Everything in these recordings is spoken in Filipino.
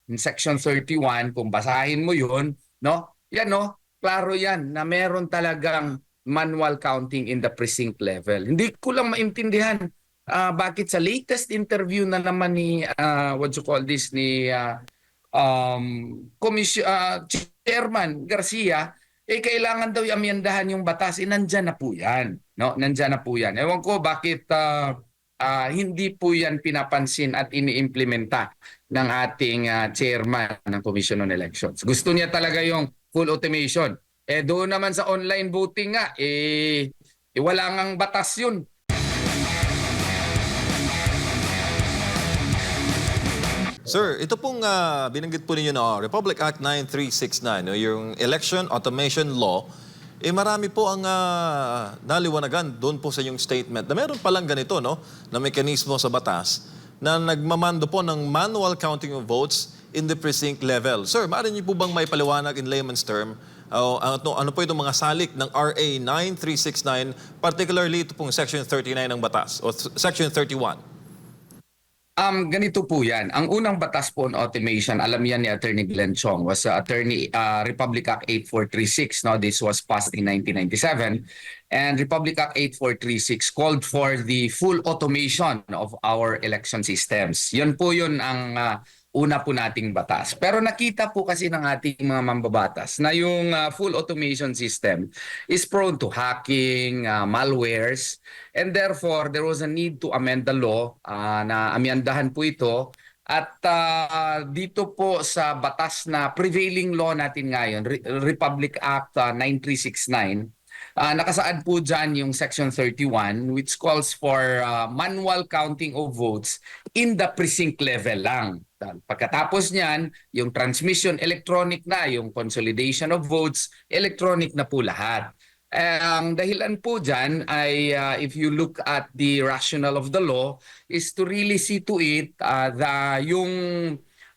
in Section 31, kung basahin mo yun, no? Yan, no? Klaro yan na meron talagang manual counting in the precinct level. Hindi ko lang maintindihan bakit sa latest interview na naman ni, what you call this, ni Chairman Garcia, kailangan daw i-amyendahan yung batas. Nandyan na po yan. No? Nandyan na po yan. Ewan ko bakit hindi po yan pinapansin at iniimplementa ng ating chairman ng Commission on Elections. Gusto niya talaga yung full automation. Doon naman sa online voting nga, wala ngang batas yun. Sir, ito pong binanggit po ninyo na Republic Act 9369, no, yung Election Automation Law, marami po ang naliwanagan doon po sa yung statement na meron palang ganito, no, na mekanismo sa batas na nagmamando po ng manual counting of votes in the precinct level. Sir, maaari niyo po bang may paliwanag in layman's term ano po itong mga salik ng RA 9369, particularly ito pong Section 39 ng batas o Section 31? Ganito po yan. Ang unang batas po on automation, alam yan ni Attorney Glenn Chong, was Republic Act 8436. No? This was passed in 1997. And Republic Act 8436 called for the full automation of our election systems. Yun po yun ang una po nating batas. Pero nakita po kasi ng ating mga mambabatas na yung full automation system is prone to hacking, malwares, and therefore there was a need to amend the law na amyandahan po ito. At dito po sa batas na prevailing law natin ngayon, Republic Act 9369, nakasaad po dyan yung Section 31 which calls for manual counting of votes in the precinct level lang. Pagkatapos niyan, yung transmission electronic na, yung consolidation of votes, electronic na po lahat. Ang dahilan po dyan ay if you look at the rationale of the law is to really see to it yung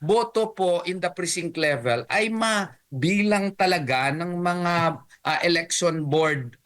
boto po in the precinct level ay mabilang talaga ng mga election board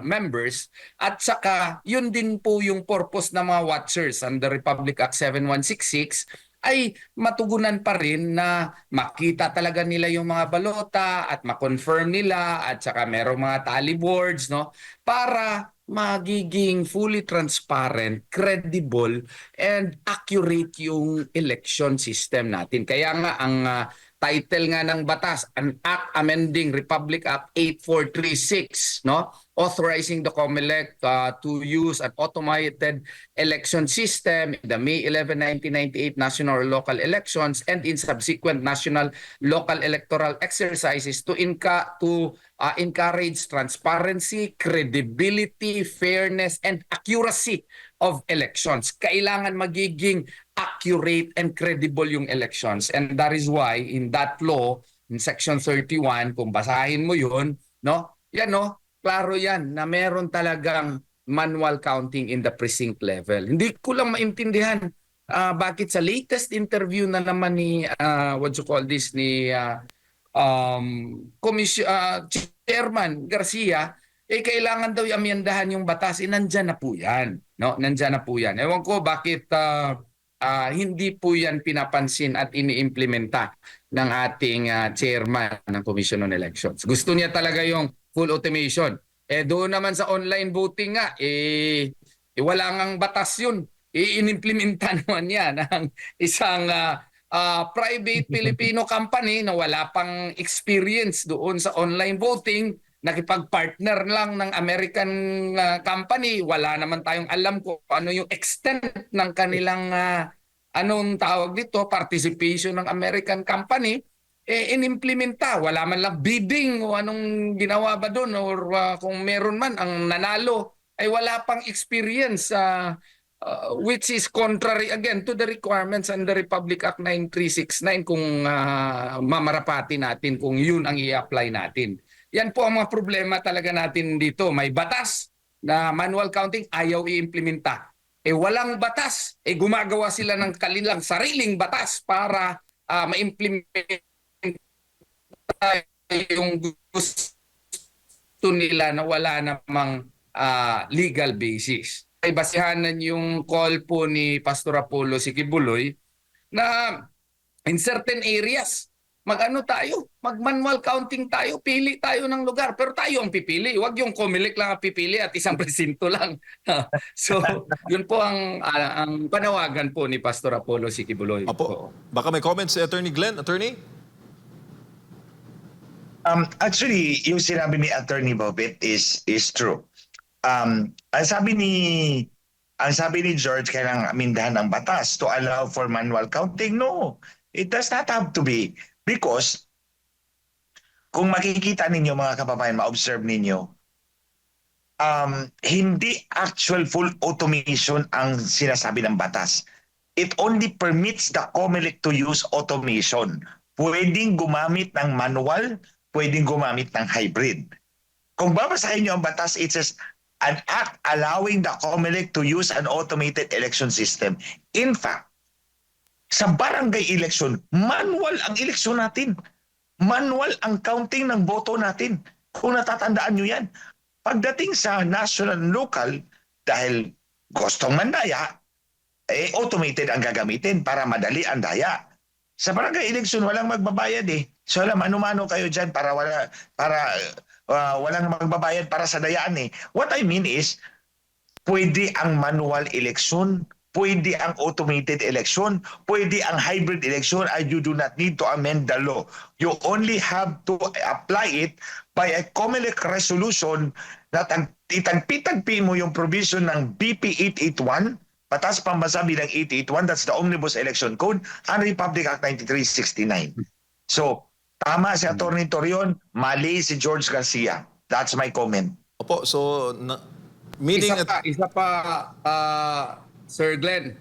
members at saka yun din po yung purpose ng mga watchers under Republic Act 7166 ay matugunan pa rin na makita talaga nila yung mga balota at ma-confirm nila at saka merong mga tally boards, no, para magiging fully transparent, credible, and accurate yung election system natin. Kaya nga ang title nga ng batas, an Act Amending Republic Act 8436, no? Authorizing the COMELEC to use an automated election system in the May 11, 1998 national or local elections and in subsequent national local electoral exercises to encourage transparency, credibility, fairness, and accuracy of elections. Kailangan magiging accurate and credible yung elections. And that is why in that law, in Section 31, kung basahin mo yun, no? Yan, no? Klaro yan na meron talagang manual counting in the precinct level. Hindi ko lang maintindihan bakit sa latest interview na naman ni, what you call this, ni Chairman Garcia, kailangan daw i-amyendahan yung batas. Nandyan na po yan. No? Nandyan na po yan. Ewan ko bakit hindi po yan pinapansin at iniimplementa ng ating chairman ng Commission on Elections. Gusto niya talaga yung full automation. Doon naman sa online voting nga, wala ngang batas yun. Inimplementa naman yan ng isang private Filipino company na wala pang experience doon sa online voting, nakipag-partner lang ng American company, wala naman tayong alam kung ano yung extent ng kanilang anong tawag dito, participation ng American company, inimplementa. Wala man lang bidding o anong ginawa ba doon or kung meron man ang nanalo ay wala pang experience which is contrary again to the requirements under Republic Act 9369 kung mamarapati natin kung yun ang i-apply natin. Yan po ang mga problema talaga natin dito. May batas na manual counting, ayaw i-implementa. Walang batas, gumagawa sila ng kanilang sariling batas para ma-implement yung gusto nila na wala namang legal basis. Ay basihanan yung call po ni Pastor Apollo Sikibuloy na in certain areas, mag-ano tayo, mag-manual counting tayo, pili tayo ng lugar, pero tayo ang pipili. Huwag yung COMELEC lang ang pipili at isang presinto lang. So, yun po ang panawagan po ni Pastor Apollo Sikibuloy. Opo. Baka may comments si Attorney Glenn. Attorney? Actually, yung sinabi ni Attorney Bobet is true. Ang sabi ni George, kailangan amindahan ang batas to allow for manual counting. No, it does not have to be. Because kung makikita ninyo mga kababayan, ma-observe ninyo, hindi actual full automation ang sinasabi ng batas. It only permits the COMELEC to use automation. Pwedeng gumamit ng manual, pwedeng gumamit ng hybrid. Kung babasahin nyo ang batas, it says, an act allowing the COMELEC to use an automated election system. In fact, sa barangay election, manual ang eleksyon natin. Manual ang counting ng boto natin. Kung natatandaan nyo yan. Pagdating sa national and local, dahil gustong mandaya, automated ang gagamitin para madali ang daya. Sa barangay election, walang magbabayad eh. So alam, ano-mano kayo dyan para walang magbabayad para sa dayaan eh. What I mean is, pwede ang manual election, pwede ang automated election, pwede ang hybrid election, and you do not need to amend the law. You only have to apply it by a COMELEC resolution na itagpi mo yung provision ng BP 881, Batas Pambansa bilang 881, that's the Omnibus Election Code, and Republic Act 9369. So, tama si Atty. Torion, mali si George Garcia. That's my comment. Opo, so meaning Isa pa, Sir Glenn.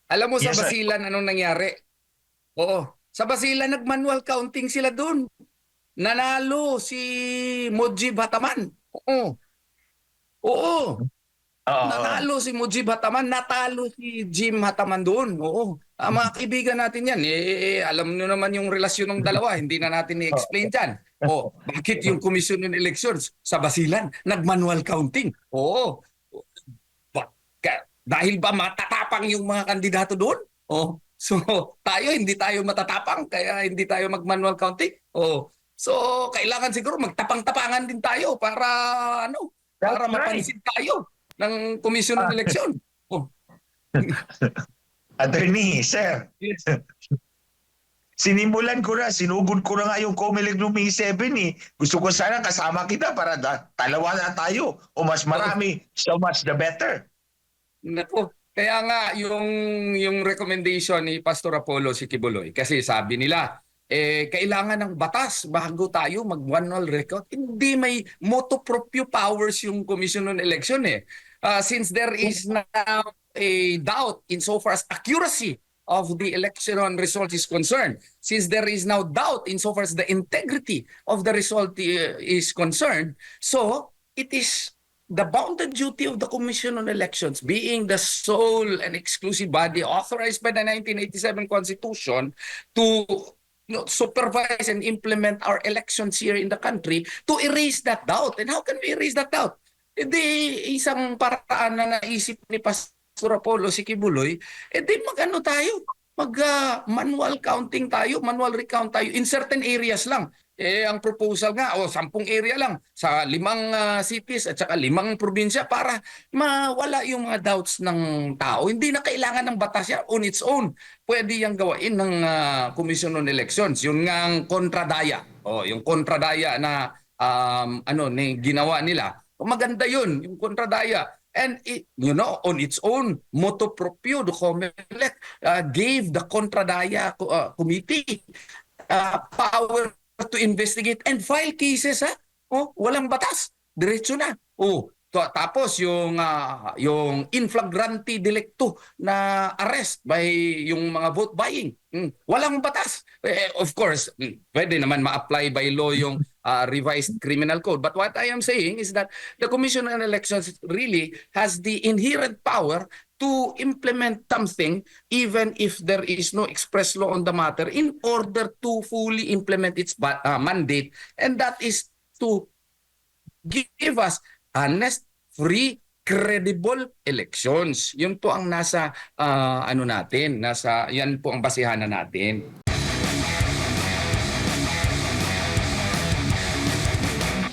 Alam mo sa Yes, sir. Basilan anong nangyari? Oo. Sa Basilan nag-manual counting sila doon. Nanalo si Mujib Hataman. Oo. Oo. Nanalo si Mujib Hataman, natalo si Jim Hataman doon. Oo. Mga kaibigan natin yan. Alam nyo naman yung relasyon ng dalawa. Hindi na natin i-explain dyan. Bakit yung Commission on Elections sa Basilan nag-manual counting? Oo. Dahil ba matatapang yung mga kandidato doon? So tayo hindi tayo matatapang kaya hindi tayo mag-manual counting. So kailangan siguro magtapang-tapangan din tayo para para That's right. mapansin tayo ng Commission on Election. Attorney, sir. Sinimulan ko na, sinugod ko na nga yung COMELEC noong May 7 eh. Gusto ko sana kasama kita para dalawa na tayo o mas marami, so much the better. Nako, kaya nga yung recommendation ni Pastor Apollo Sikibuloy kasi sabi nila kailangan ng batas bago tayo mag-manual record. Hindi may motu proprio powers yung Commission on Election eh. Since there is now a doubt insofar as accuracy of the election result is concerned, since there is now doubt insofar as the integrity of the result is concerned, so it is the bounden duty of the Commission on Elections, being the sole and exclusive body authorized by the 1987 Constitution to supervise and implement our elections here in the country, to erase that doubt. And how can we erase that doubt? Hindi isang paraan na naisip ni Pastor Apollo Sikibuloy, mag-ano tayo? Mag-manual counting tayo, manual recount tayo in certain areas lang. Ang proposal nga, 10 area lang sa 5 cities at saka 5 probinsya para mawala yung mga doubts ng tao. Hindi na kailangan ng batas yan on its own. Pwede yang gawain ng Commission on Elections. Yun nga ang kontradaya. Yung kontradaya na ginawa nila. Maganda yun, yung kontradaya. And on its own, motu proprio, the COMELEC gave the Kontradaya Committee power to investigate and file cases. Walang batas. Diretso na. Tapos yung in flagranti delicto na arrest by yung mga vote buying. Walang batas. Of course, pwede naman ma-apply by law yung revised criminal code. But what I am saying is that the Commission on Elections really has the inherent power to implement something even if there is no express law on the matter in order to fully implement its mandate, and that is to give us honest, free, credible elections. Yun po ang nasa yan po ang basihan natin.